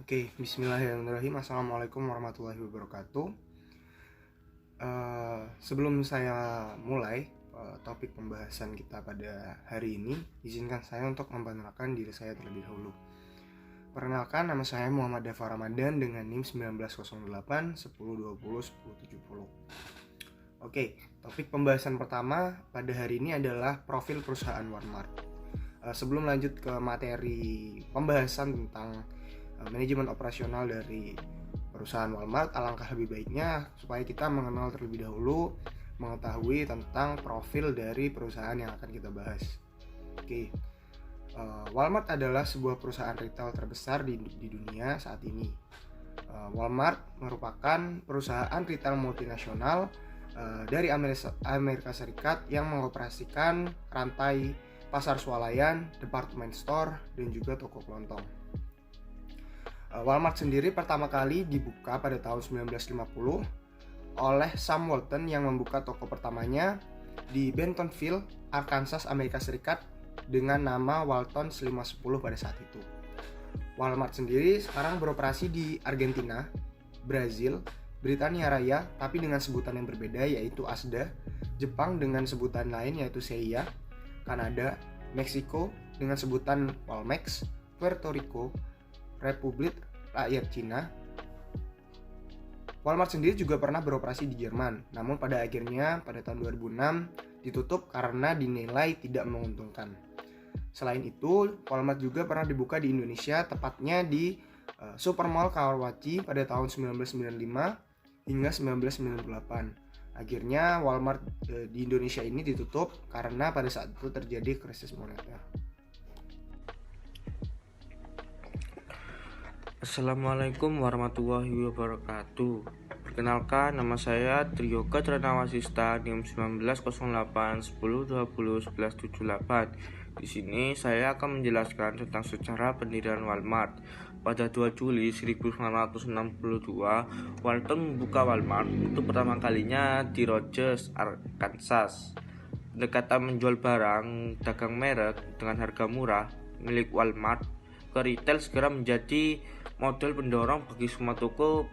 Oke, bismillahirrahmanirrahim. Assalamualaikum warahmatullahi wabarakatuh. Sebelum saya mulai topik pembahasan kita pada hari ini, izinkan saya untuk memperkenalkan diri saya terlebih dahulu. Perkenalkan, nama saya Muhammad Dafa Ramadan dengan NIM 1908 1020 1070. Oke, topik pembahasan pertama pada hari ini adalah profil perusahaan Walmart. Sebelum lanjut ke materi pembahasan tentang manajemen operasional dari perusahaan Walmart, alangkah lebih baiknya supaya kita mengenal terlebih dahulu, mengetahui tentang profil dari perusahaan yang akan kita bahas. Oke, Walmart adalah sebuah perusahaan retail terbesar di dunia saat ini. Walmart merupakan perusahaan retail multinasional dari Amerika Serikat yang mengoperasikan rantai pasar swalayan, department store, dan juga toko kelontong. Walmart sendiri pertama kali dibuka pada tahun 1950 oleh Sam Walton yang membuka toko pertamanya di Bentonville, Arkansas, Amerika Serikat dengan nama Walton's 510 pada saat itu. Walmart sendiri sekarang beroperasi di Argentina, Brazil, Britania Raya tapi dengan sebutan yang berbeda yaitu Asda, Jepang dengan sebutan lain yaitu Seiya, Kanada, Meksiko dengan sebutan Walmex, Puerto Rico, Republik Rakyat Cina. Walmart sendiri juga pernah beroperasi di Jerman, namun pada akhirnya pada tahun 2006 ditutup karena dinilai tidak menguntungkan. Selain itu, Walmart juga pernah dibuka di Indonesia, tepatnya di Supermall Karawaci pada tahun 1995 hingga 1998. Akhirnya Walmart di Indonesia ini ditutup karena pada saat itu terjadi krisis moneter. Assalamualaikum warahmatullahi wabarakatuh. Perkenalkan, nama saya Triyoga Tranawasista NIM 1908 1020 1178. Di sini saya akan menjelaskan tentang sejarah pendirian Walmart. Pada 2 Juli 1962, Walton membuka Walmart untuk pertama kalinya di Rogers, Arkansas. Pendekatan menjual barang dagang merek dengan harga murah milik Walmart ke retail segera menjadi model pendorong bagi semua toko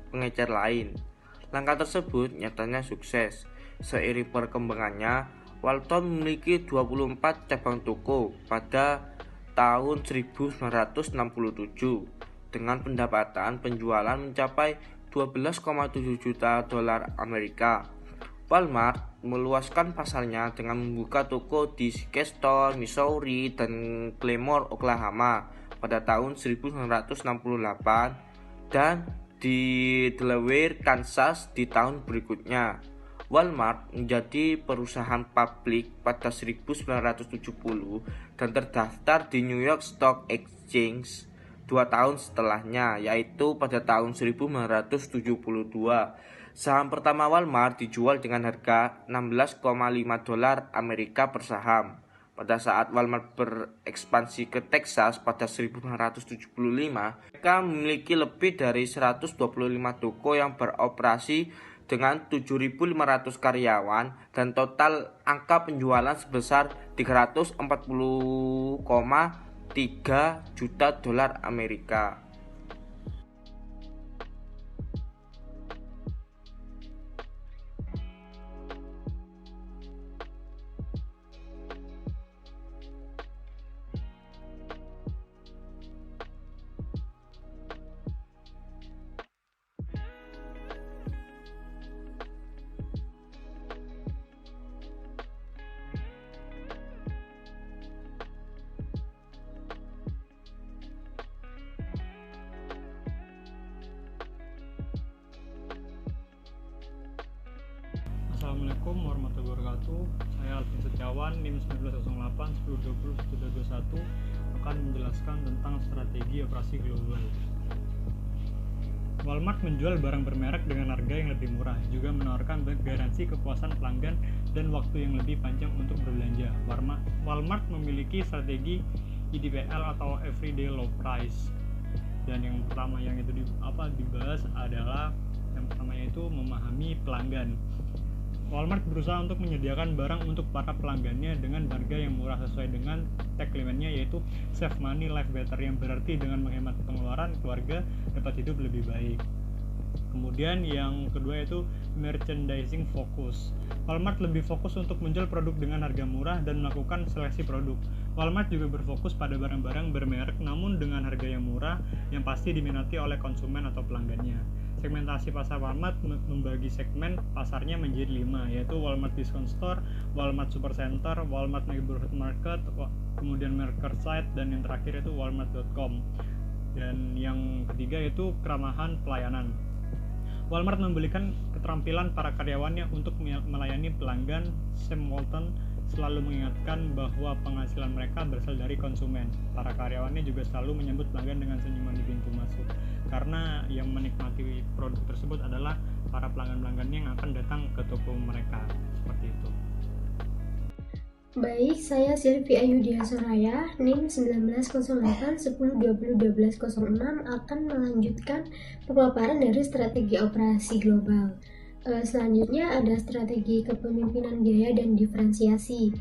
pengecer lain. Langkah tersebut nyatanya sukses. Seiring perkembangannya, Walton memiliki 24 cabang toko pada tahun 1967 dengan pendapatan penjualan mencapai 12,7 juta dolar Amerika. Walmart meluaskan pasarnya dengan membuka toko di Keystone, Missouri, dan Claymore, Oklahoma pada tahun 1968 dan di Delaware, Kansas di tahun berikutnya. Walmart menjadi perusahaan publik pada 1970 dan terdaftar di New York Stock Exchange 2 tahun setelahnya, yaitu pada tahun 1972. Saham pertama Walmart dijual dengan harga 16,5 dolar Amerika per saham. Pada saat Walmart berekspansi ke Texas pada 1975, mereka memiliki lebih dari 125 toko yang beroperasi dengan 7.500 karyawan dan total angka penjualan sebesar 340,3 juta dolar Amerika. Assalamualaikum warahmatullahi wabarakatuh. Saya Alvin Setiawan, NIM 1908 1020 1221 akan menjelaskan tentang strategi operasi global. Walmart menjual barang bermerek dengan harga yang lebih murah, juga menawarkan garansi kepuasan pelanggan dan waktu yang lebih panjang untuk berbelanja. Walmart memiliki strategi EDPL atau Everyday Low Price. Dan yang pertama yang itu dibahas adalah yang pertama yaitu memahami pelanggan. Walmart berusaha untuk menyediakan barang untuk para pelanggannya dengan harga yang murah sesuai dengan tagline-nya, yaitu Save Money Live Better, yang berarti dengan menghemat pengeluaran, keluarga dapat hidup lebih baik. Kemudian yang kedua yaitu merchandising fokus. Walmart lebih fokus untuk menjual produk dengan harga murah dan melakukan seleksi produk. Walmart juga berfokus pada barang-barang bermerek namun dengan harga yang murah yang pasti diminati oleh konsumen atau pelanggannya. Segmentasi pasar Walmart membagi segmen pasarnya menjadi 5, yaitu Walmart Discount Store, Walmart Supercenter, Walmart Neighborhood Market, kemudian Market Site, dan yang terakhir itu Walmart.com. Dan yang ketiga yaitu keramahan pelayanan. Walmart memberikan keterampilan para karyawannya untuk melayani pelanggan. Sam Walton selalu mengingatkan bahwa penghasilan mereka berasal dari konsumen. Para karyawannya juga selalu menyambut pelanggan dengan senyuman di pintu masuk, karena yang menikmati produk tersebut adalah para pelanggan-pelanggan yang akan datang ke toko mereka. Seperti itu. Baik, saya Silvi Ayudia Soraya, NIM 1908-10-20-12-06 akan melanjutkan pemaparan dari strategi operasi global. Selanjutnya ada strategi kepemimpinan biaya dan diferensiasi.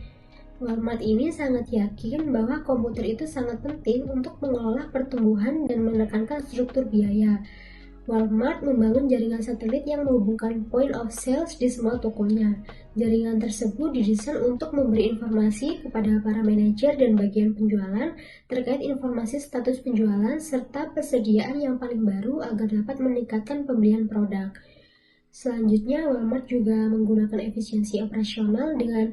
Walmart ini sangat yakin bahwa komputer itu sangat penting untuk mengelola pertumbuhan dan menekankan struktur biaya. Walmart membangun jaringan satelit yang menghubungkan point of sales di semua tokonya. Jaringan tersebut didesain untuk memberi informasi kepada para manajer dan bagian penjualan terkait informasi status penjualan serta persediaan yang paling baru agar dapat meningkatkan pembelian produk. Selanjutnya, Walmart juga menggunakan efisiensi operasional dengan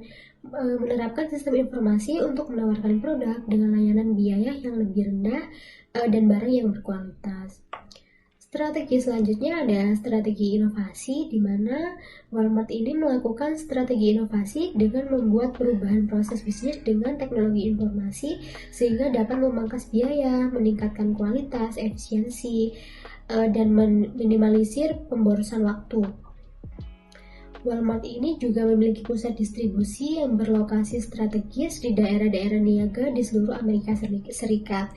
menerapkan sistem informasi untuk menawarkan produk dengan layanan biaya yang lebih rendah dan barang yang berkualitas. Strategi selanjutnya ada strategi inovasi, di mana Walmart ini melakukan strategi inovasi dengan membuat perubahan proses bisnis dengan teknologi informasi sehingga dapat memangkas biaya, meningkatkan kualitas, efisiensi, dan meminimalisir pemborosan waktu. Walmart ini juga memiliki pusat distribusi yang berlokasi strategis di daerah-daerah niaga di seluruh Amerika Serikat.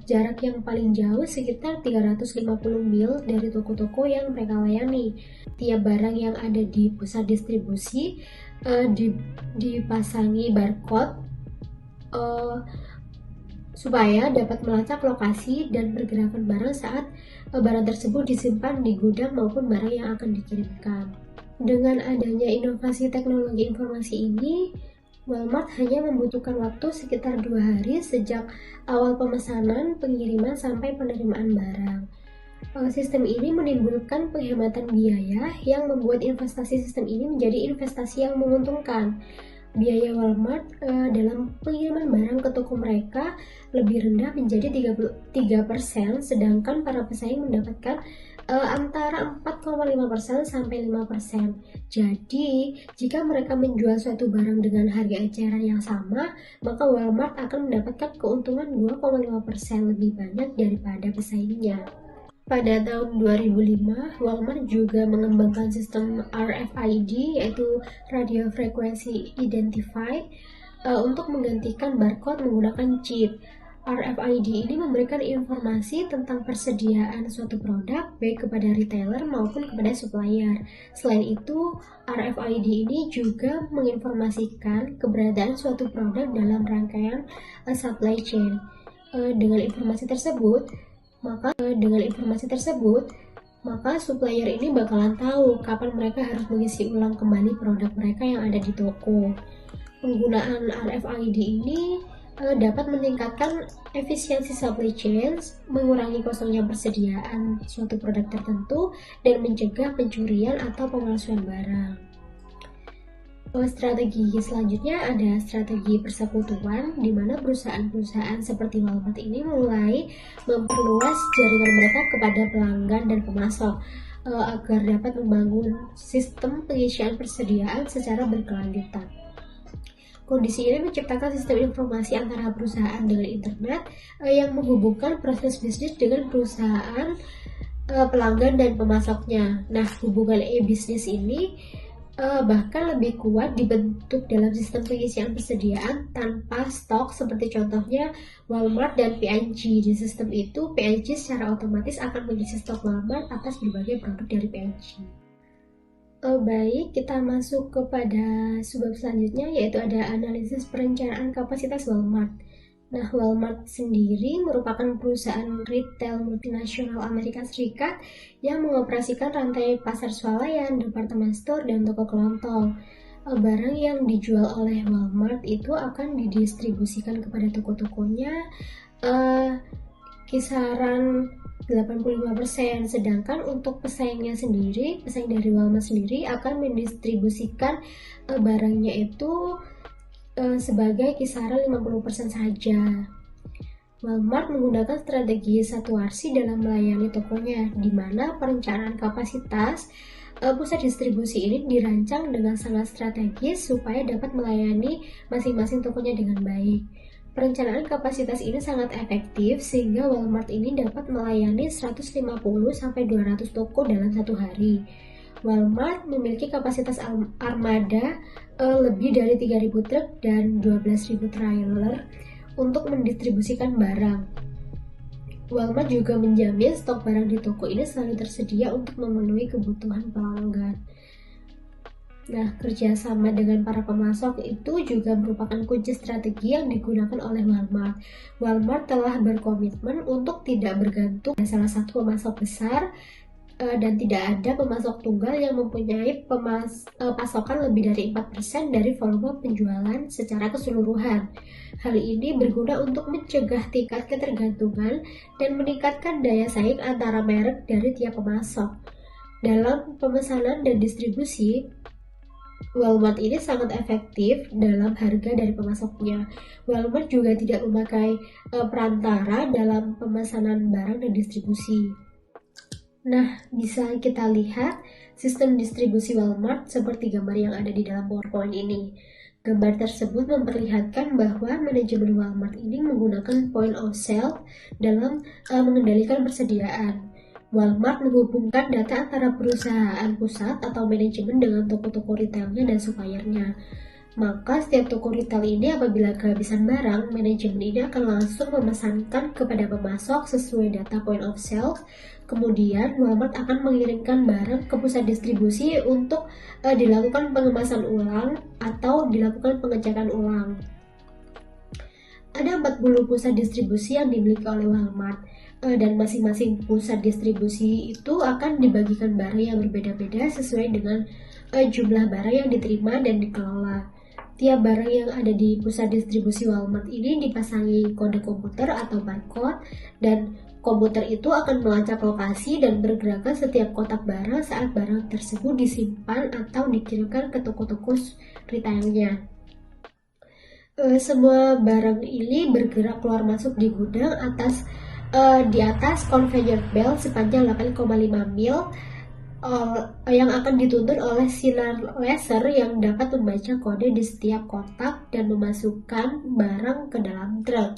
Jarak yang paling jauh sekitar 350 mil dari toko-toko yang mereka layani. Tiap barang yang ada di pusat distribusi dipasangi barcode supaya dapat melacak lokasi dan pergerakan barang saat barang tersebut disimpan di gudang maupun barang yang akan dikirimkan. Dengan adanya inovasi teknologi informasi ini, Walmart hanya membutuhkan waktu sekitar 2 hari sejak awal pemesanan, pengiriman, sampai penerimaan barang. Sistem ini menimbulkan penghematan biaya yang membuat investasi sistem ini menjadi investasi yang menguntungkan. Biaya Walmart dalam pengiriman barang ke toko mereka lebih rendah menjadi 33%, sedangkan para pesaing mendapatkan antara 4,5% sampai 5%. Jadi, jika mereka menjual suatu barang dengan harga eceran yang sama, maka Walmart akan mendapatkan keuntungan 2,5% lebih banyak daripada pesaingnya. Pada tahun 2005, Walmart juga mengembangkan sistem RFID, yaitu Radio Frequency Identify, untuk menggantikan barcode menggunakan chip. RFID ini memberikan informasi tentang persediaan suatu produk baik kepada retailer maupun kepada supplier. Selain itu, RFID ini juga menginformasikan keberadaan suatu produk dalam rangkaian supply chain. Dengan informasi tersebut, maka supplier ini bakalan tahu kapan mereka harus mengisi ulang kembali produk mereka yang ada di toko. Penggunaan RFID ini dapat meningkatkan efisiensi supply chains, mengurangi kosongnya persediaan suatu produk tertentu, dan mencegah pencurian atau pemalsuan barang. Strategi selanjutnya ada strategi persekutuan, di mana perusahaan-perusahaan seperti Walmart ini mulai memperluas jaringan mereka kepada pelanggan dan pemasok agar dapat membangun sistem pengisian persediaan secara berkelanjutan. Kondisi ini menciptakan sistem informasi antara perusahaan dengan internet yang menghubungkan proses bisnis dengan perusahaan, pelanggan, dan pemasoknya. Nah, hubungan e-bisnis ini bahkan lebih kuat dibentuk dalam sistem pengisian persediaan tanpa stok, seperti contohnya Walmart dan P&G. Di sistem itu, P&G secara otomatis akan mengisi stok Walmart atas berbagai produk dari P&G. Baik, kita masuk kepada subbab selanjutnya, yaitu ada analisis perencanaan kapasitas Walmart. Nah, Walmart sendiri merupakan perusahaan retail multinasional Amerika Serikat yang mengoperasikan rantai pasar swalayan, departemen store, dan toko kelontong. Barang yang dijual oleh Walmart itu akan didistribusikan kepada toko-tokonya kisaran 85%, sedangkan untuk pesaing dari Walmart sendiri akan mendistribusikan barangnya itu sebagai kisaran 50% saja. Walmart menggunakan strategi satu warsi dalam melayani tokonya, di mana perencanaan kapasitas pusat distribusi ini dirancang dengan sangat strategis supaya dapat melayani masing-masing tokonya dengan baik. Perencanaan kapasitas ini sangat efektif sehingga Walmart ini dapat melayani 150-200 toko dalam satu hari. Walmart memiliki kapasitas armada lebih dari 3.000 truk dan 12.000 trailer untuk mendistribusikan barang. Walmart juga menjamin stok barang di toko ini selalu tersedia untuk memenuhi kebutuhan pelanggan. Nah, kerjasama dengan para pemasok itu juga merupakan kunci strategi yang digunakan oleh Walmart. Walmart telah berkomitmen untuk tidak bergantung pada salah satu pemasok besar dan tidak ada pemasok tunggal yang mempunyai pasokan lebih dari 4% dari volume penjualan secara keseluruhan. Hal ini berguna untuk mencegah tingkat ketergantungan dan meningkatkan daya saing antara merek dari tiap pemasok. Dalam pemesanan dan distribusi, Walmart ini sangat efektif dalam harga dari pemasoknya. Walmart juga tidak memakai perantara dalam pemesanan barang dan distribusi. Nah, bisa kita lihat sistem distribusi Walmart seperti gambar yang ada di dalam PowerPoint ini. Gambar tersebut memperlihatkan bahwa manajemen Walmart ini menggunakan point of sale dalam mengendalikan persediaan. Walmart menghubungkan data antara perusahaan pusat atau manajemen dengan toko-toko retailnya dan suppliernya. Maka setiap toko retail ini apabila kehabisan barang, manajemen ini akan langsung memesankan kepada pemasok sesuai data point of sale. Kemudian Walmart akan mengirimkan barang ke pusat distribusi untuk dilakukan pengemasan ulang atau dilakukan pengecekan ulang. Ada 40 pusat distribusi yang dimiliki oleh Walmart dan masing-masing pusat distribusi itu akan dibagikan barang yang berbeda-beda sesuai dengan jumlah barang yang diterima dan dikelola. Tiap barang yang ada di pusat distribusi Walmart ini dipasangi kode komputer atau barcode, dan komputer itu akan melacak lokasi dan bergerakkan setiap kotak barang saat barang tersebut disimpan atau dikirimkan ke toko-toko retailnya. Semua barang ini bergerak keluar masuk di gudang di atas conveyor belt sepanjang 8,5 mil yang akan dituntun oleh sinar laser yang dapat membaca kode di setiap kotak dan memasukkan barang ke dalam truk.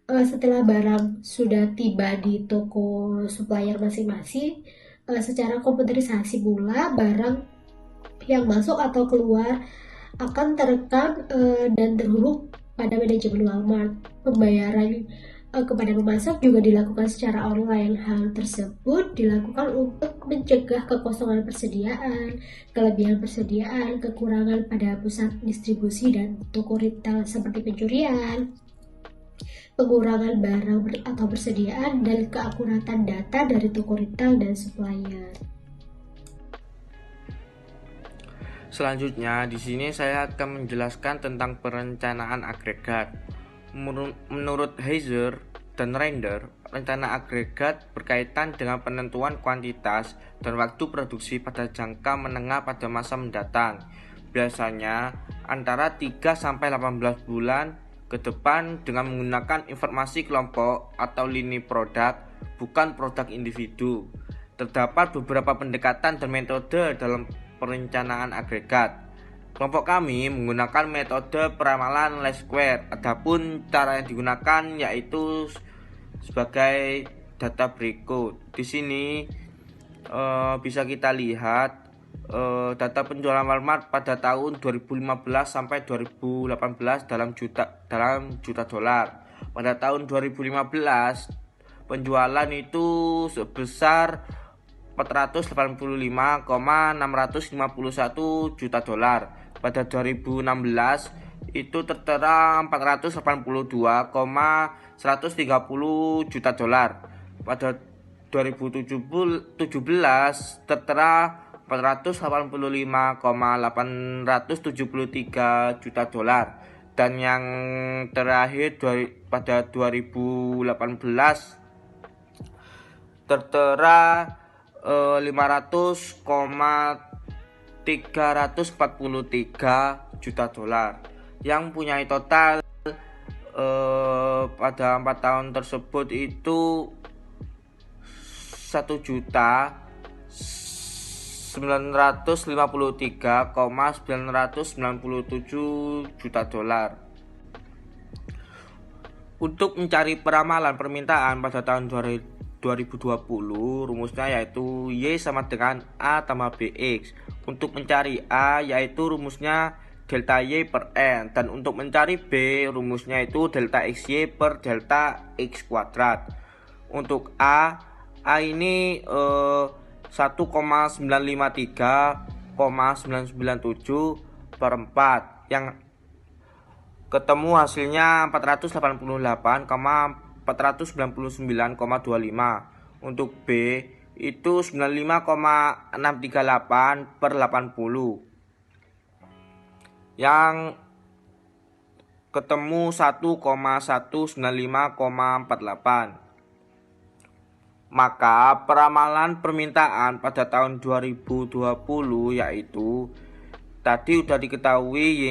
Setelah barang sudah tiba di toko supplier masing-masing, secara komputerisasi pula barang yang masuk atau keluar akan terekam dan terhubung pada manajemen Walmart. Pembayaran kepada pemasok juga dilakukan secara online. Hal tersebut dilakukan untuk mencegah kekosongan persediaan, kelebihan persediaan, kekurangan pada pusat distribusi dan toko retail seperti pencurian, pengurangan barang atau persediaan, dan keakuratan data dari toko retail dan supplier. Selanjutnya, di sini saya akan menjelaskan tentang perencanaan agregat. Menurut Heiser dan Render, rencana agregat berkaitan dengan penentuan kuantitas dan waktu produksi pada jangka menengah pada masa mendatang, biasanya antara 3-18 bulan ke depan dengan menggunakan informasi kelompok atau lini produk, bukan produk individu. Terdapat beberapa pendekatan dan metode dalam perencanaan agregat. Kelompok kami menggunakan metode peramalan least square. Adapun cara yang digunakan yaitu sebagai data berikut. Di sini bisa kita lihat data penjualan Walmart pada tahun 2015 sampai 2018 dalam juta dolar. Pada tahun 2015 penjualan itu sebesar 485,651 juta dolar. Pada 2016 itu tertera 482,130 juta dolar. Pada 2017 tertera 485,873 juta dolar. Dan yang terakhir pada 2018 tertera 500,343 juta dolar. Yang punya total pada 4 tahun tersebut itu 1.953,997 juta dolar. Untuk mencari peramalan permintaan pada tahun 2020, rumusnya yaitu Y sama dengan A tambah BX. Untuk mencari A yaitu rumusnya delta Y per N, dan untuk mencari B rumusnya itu delta XY per delta X kuadrat. Untuk A ini 1,953,997 per 4, yang ketemu hasilnya 488,499,25. Untuk B itu 95,638 per 80, yang ketemu 1,195,48. Maka peramalan permintaan pada tahun 2020 yaitu tadi udah diketahui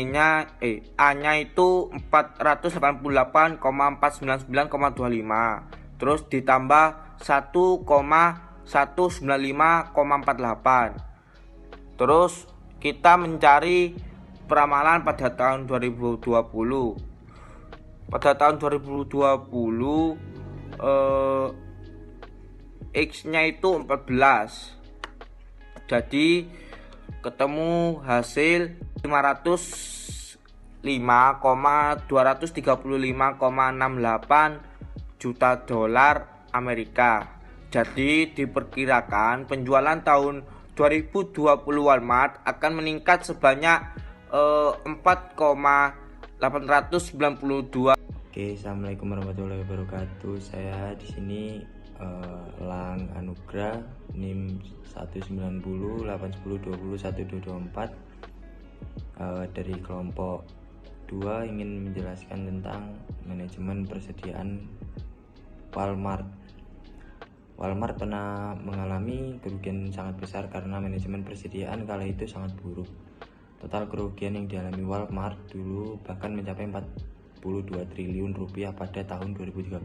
A-nya itu 488,499,25, terus ditambah 1,195,48. Terus kita mencari peramalan pada tahun 2020. Pada tahun 2020 X-nya itu 14. Jadi ketemu hasil 505,235,68 juta dolar Amerika. Jadi diperkirakan penjualan tahun 2020 Walmart akan meningkat sebanyak 4,892. Oke, assalamualaikum warahmatullahi wabarakatuh. Saya di sini Lang Anugrah, NIM 19081022124 dari kelompok 2 ingin menjelaskan tentang manajemen persediaan Walmart. Walmart pernah mengalami kerugian sangat besar karena manajemen persediaan kala itu sangat buruk. Total kerugian yang dialami Walmart dulu bahkan mencapai 42 triliun rupiah pada tahun 2013.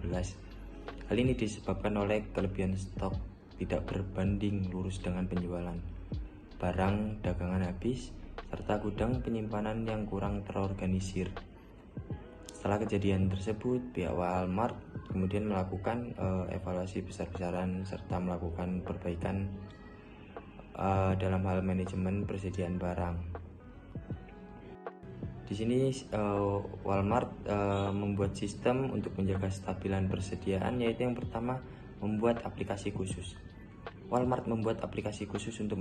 Hal ini disebabkan oleh kelebihan stok tidak berbanding lurus dengan penjualan, barang dagangan habis, serta gudang penyimpanan yang kurang terorganisir. Setelah kejadian tersebut, pihak Walmart kemudian melakukan evaluasi besar-besaran serta melakukan perbaikan dalam hal manajemen persediaan barang. Di sini Walmart membuat sistem untuk menjaga kestabilan persediaan, yaitu yang pertama membuat aplikasi khusus. Walmart membuat aplikasi khusus untuk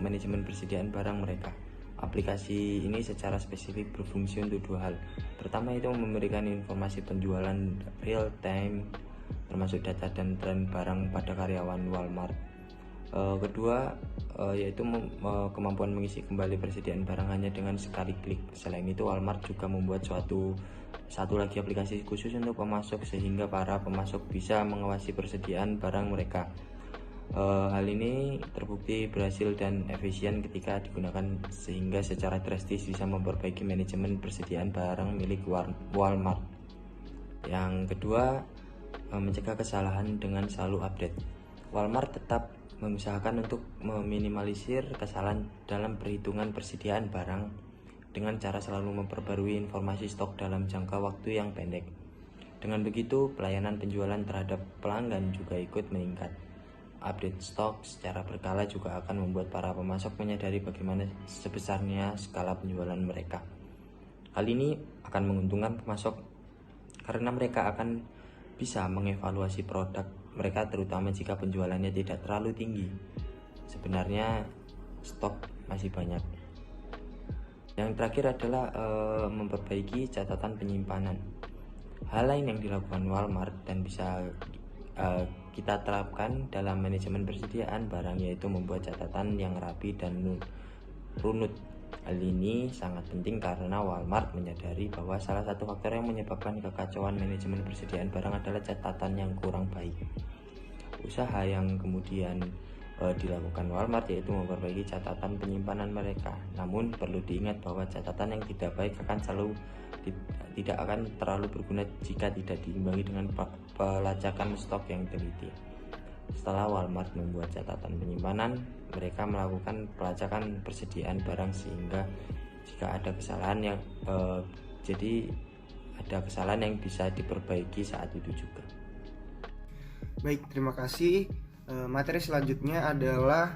manajemen persediaan barang mereka. Aplikasi ini secara spesifik berfungsi untuk dua hal. Pertama itu memberikan informasi penjualan real time, termasuk data dan tren barang pada karyawan Walmart. Kedua yaitu kemampuan mengisi kembali persediaan barang hanya dengan sekali klik. Selain itu, Walmart juga membuat satu lagi aplikasi khusus untuk pemasok, sehingga para pemasok bisa mengawasi persediaan barang mereka. Hal ini terbukti berhasil dan efisien ketika digunakan, sehingga secara drastis bisa memperbaiki manajemen persediaan barang milik Walmart. Yang kedua, mencegah kesalahan dengan selalu update. Walmart tetap mengusahakan untuk meminimalisir kesalahan dalam perhitungan persediaan barang dengan cara selalu memperbarui informasi stok dalam jangka waktu yang pendek. Dengan begitu, pelayanan penjualan terhadap pelanggan juga ikut meningkat. Update stok secara berkala juga akan membuat para pemasok menyadari bagaimana sebesarnya skala penjualan mereka. Hal ini akan menguntungkan pemasok karena mereka akan bisa mengevaluasi produk mereka, terutama jika penjualannya tidak terlalu tinggi. Sebenarnya stok masih banyak. Yang terakhir adalah memperbaiki catatan penyimpanan. Hal lain yang dilakukan Walmart dan bisa kita terapkan dalam manajemen persediaan barang yaitu membuat catatan yang rapi dan runut. Hal ini sangat penting karena Walmart menyadari bahwa salah satu faktor yang menyebabkan kekacauan manajemen persediaan barang adalah catatan yang kurang baik. Usaha yang kemudian dilakukan Walmart yaitu memperbaiki catatan penyimpanan mereka. Namun perlu diingat bahwa catatan yang tidak baik tidak akan terlalu berguna jika tidak diimbangi dengan pelacakan stok yang teliti. Setelah Walmart membuat catatan penyimpanan, mereka melakukan pelacakan persediaan barang sehingga jika ada kesalahan yang bisa diperbaiki saat itu juga. Baik, terima kasih. Materi selanjutnya adalah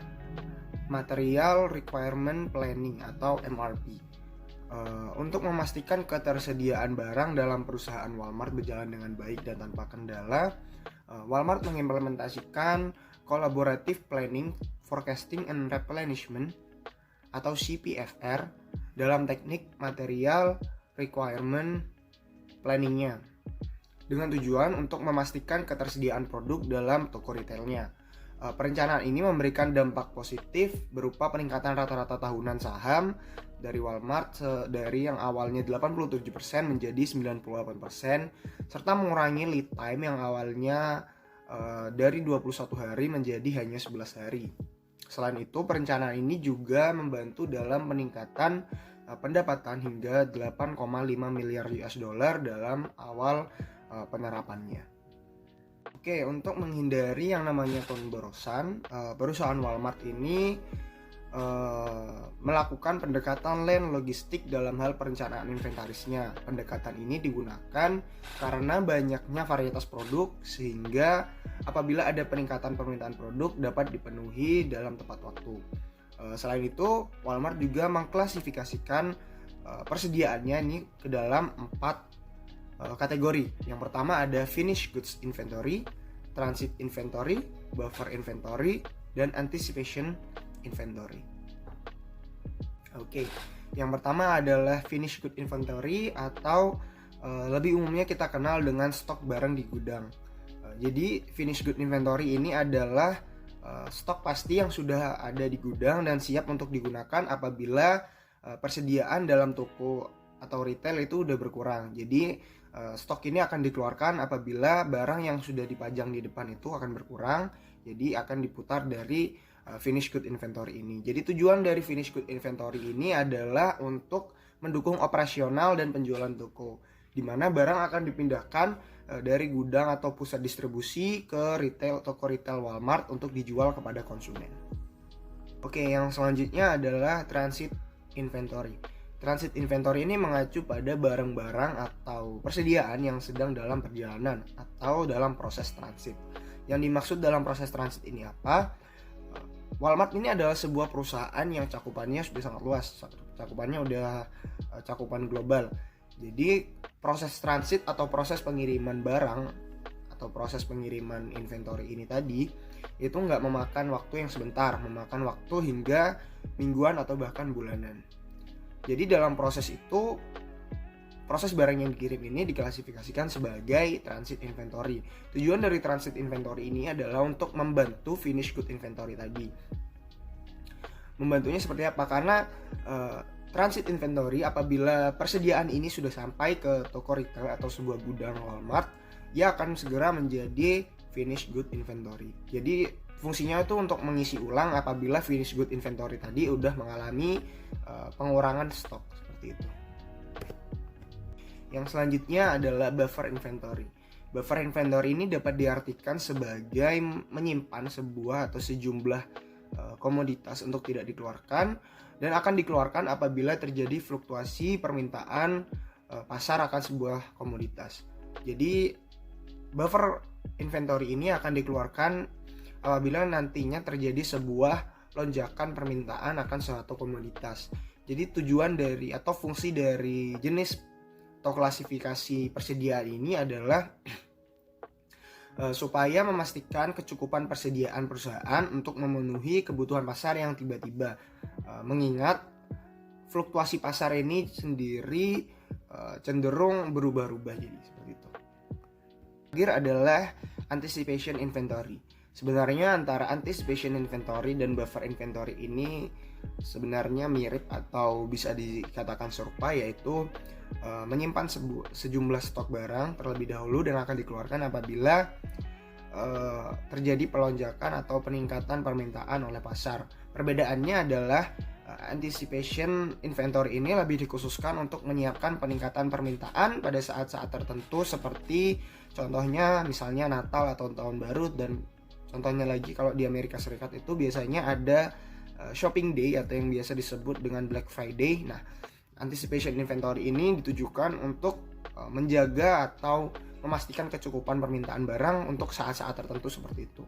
Material Requirement Planning atau MRP. Untuk memastikan ketersediaan barang dalam perusahaan Walmart berjalan dengan baik dan tanpa kendala, Walmart mengimplementasikan Collaborative Planning, Forecasting and Replenishment atau CPFR dalam teknik Material Requirement Planning-nya dengan tujuan untuk memastikan ketersediaan produk dalam toko retailnya. Perencanaan ini memberikan dampak positif berupa peningkatan rata-rata tahunan saham dari Walmart dari yang awalnya 87% menjadi 98%, serta mengurangi lead time yang awalnya dari 21 hari menjadi hanya 11 hari. Selain itu, perencanaan ini juga membantu dalam peningkatan pendapatan hingga 8,5 miliar US dollar dalam awal penerapannya. Oke, untuk menghindari yang namanya pemborosan, perusahaan Walmart ini melakukan pendekatan lean logistik dalam hal perencanaan inventarisnya. Pendekatan ini digunakan karena banyaknya varietas produk sehingga apabila ada peningkatan permintaan produk dapat dipenuhi dalam tepat waktu. Selain itu, Walmart juga mengklasifikasikan persediaannya ini ke dalam 4 kategori. Yang pertama ada finished goods inventory, transit inventory, buffer inventory, dan anticipation inventory. Oke, yang pertama adalah finished goods inventory atau lebih umumnya kita kenal dengan stok barang di gudang. Jadi finished goods inventory ini adalah stok pasti yang sudah ada di gudang dan siap untuk digunakan apabila persediaan dalam toko atau retail itu udah berkurang. Jadi stok ini akan dikeluarkan apabila barang yang sudah dipajang di depan itu akan berkurang, jadi akan diputar dari finished good inventory ini. Jadi tujuan dari finished good inventory ini adalah untuk mendukung operasional dan penjualan toko, di mana barang akan dipindahkan dari gudang atau pusat distribusi ke toko retail Walmart untuk dijual kepada konsumen. Oke, yang selanjutnya adalah transit inventory. Transit inventory ini mengacu pada barang-barang atau persediaan yang sedang dalam perjalanan atau dalam proses transit. Yang dimaksud dalam proses transit ini apa? Walmart ini adalah sebuah perusahaan yang cakupannya sudah sangat luas. Cakupannya udah cakupan global. Jadi proses transit atau proses pengiriman barang atau proses pengiriman inventory ini tadi itu nggak memakan waktu yang sebentar, memakan waktu hingga mingguan atau bahkan bulanan. Jadi dalam proses itu, proses barang yang dikirim ini diklasifikasikan sebagai transit inventory. Tujuan dari transit inventory ini adalah untuk membantu finished good inventory tadi. Membantunya seperti apa? Karena transit inventory apabila persediaan ini sudah sampai ke toko retail atau sebuah gudang Walmart, ia akan segera menjadi finished good inventory. Jadi fungsinya itu untuk mengisi ulang apabila finished good inventory tadi udah mengalami pengurangan stok seperti itu. Yang selanjutnya adalah buffer inventory. Buffer inventory ini dapat diartikan sebagai menyimpan sebuah atau sejumlah komoditas untuk tidak dikeluarkan dan akan dikeluarkan apabila terjadi fluktuasi permintaan pasar akan sebuah komoditas. Jadi buffer inventory ini akan dikeluarkan apabila nantinya terjadi sebuah lonjakan permintaan akan suatu komoditas. Jadi tujuan dari atau fungsi dari jenis atau klasifikasi persediaan ini adalah supaya memastikan kecukupan persediaan perusahaan untuk memenuhi kebutuhan pasar yang tiba-tiba. Mengingat fluktuasi pasar ini sendiri cenderung berubah-ubah, jadi seperti itu. Terakhir adalah anticipation inventory. Sebenarnya antara anticipation inventory dan buffer inventory ini sebenarnya mirip atau bisa dikatakan serupa, yaitu menyimpan sejumlah stok barang terlebih dahulu dan akan dikeluarkan apabila terjadi pelonjakan atau peningkatan permintaan oleh pasar. Perbedaannya adalah anticipation inventory ini lebih dikhususkan untuk menyiapkan peningkatan permintaan pada saat-saat tertentu, seperti contohnya misalnya Natal atau Tahun Baru, dan contohnya lagi kalau di Amerika Serikat itu biasanya ada shopping day atau yang biasa disebut dengan Black Friday. Nah, anticipation inventory ini ditujukan untuk menjaga atau memastikan kecukupan permintaan barang untuk saat-saat tertentu seperti itu.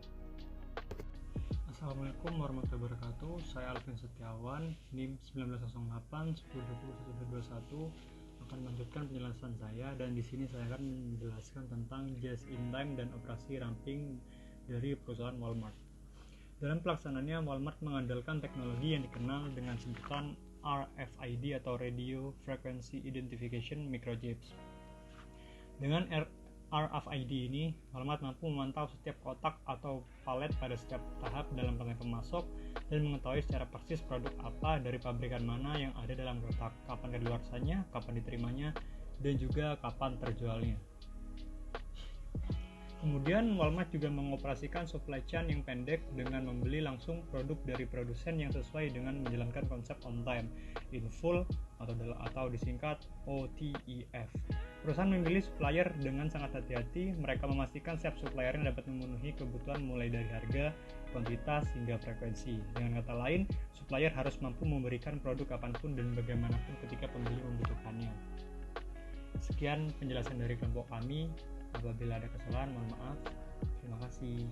Assalamualaikum warahmatullahi wabarakatuh. Saya Alvin Setiawan, NIM 1908-1021 akan melanjutkan penjelasan saya, dan di sini saya akan menjelaskan tentang just in time dan operasi ramping dari perusahaan Walmart. Dalam pelaksanaannya, Walmart mengandalkan teknologi yang dikenal dengan sebutan RFID atau Radio Frequency Identification Microchips. Dengan RFID ini, Walmart mampu memantau setiap kotak atau palet pada setiap tahap dalam rantai pemasok dan mengetahui secara persis produk apa dari pabrikan mana yang ada dalam kotak, kapan kadaluarsanya, kapan diterimanya, dan juga kapan terjualnya. Kemudian Walmart juga mengoperasikan supply chain yang pendek dengan membeli langsung produk dari produsen yang sesuai dengan menjalankan konsep on time, in full, atau disingkat OTIF. Perusahaan memilih supplier dengan sangat hati-hati. Mereka memastikan setiap supplier dapat memenuhi kebutuhan mulai dari harga, kuantitas, hingga frekuensi. Dengan kata lain, supplier harus mampu memberikan produk kapanpun dan bagaimanapun ketika pembeli membutuhkannya. Sekian penjelasan dari kelompok kami. Apabila ada kesalahan, mohon maaf. Terima kasih.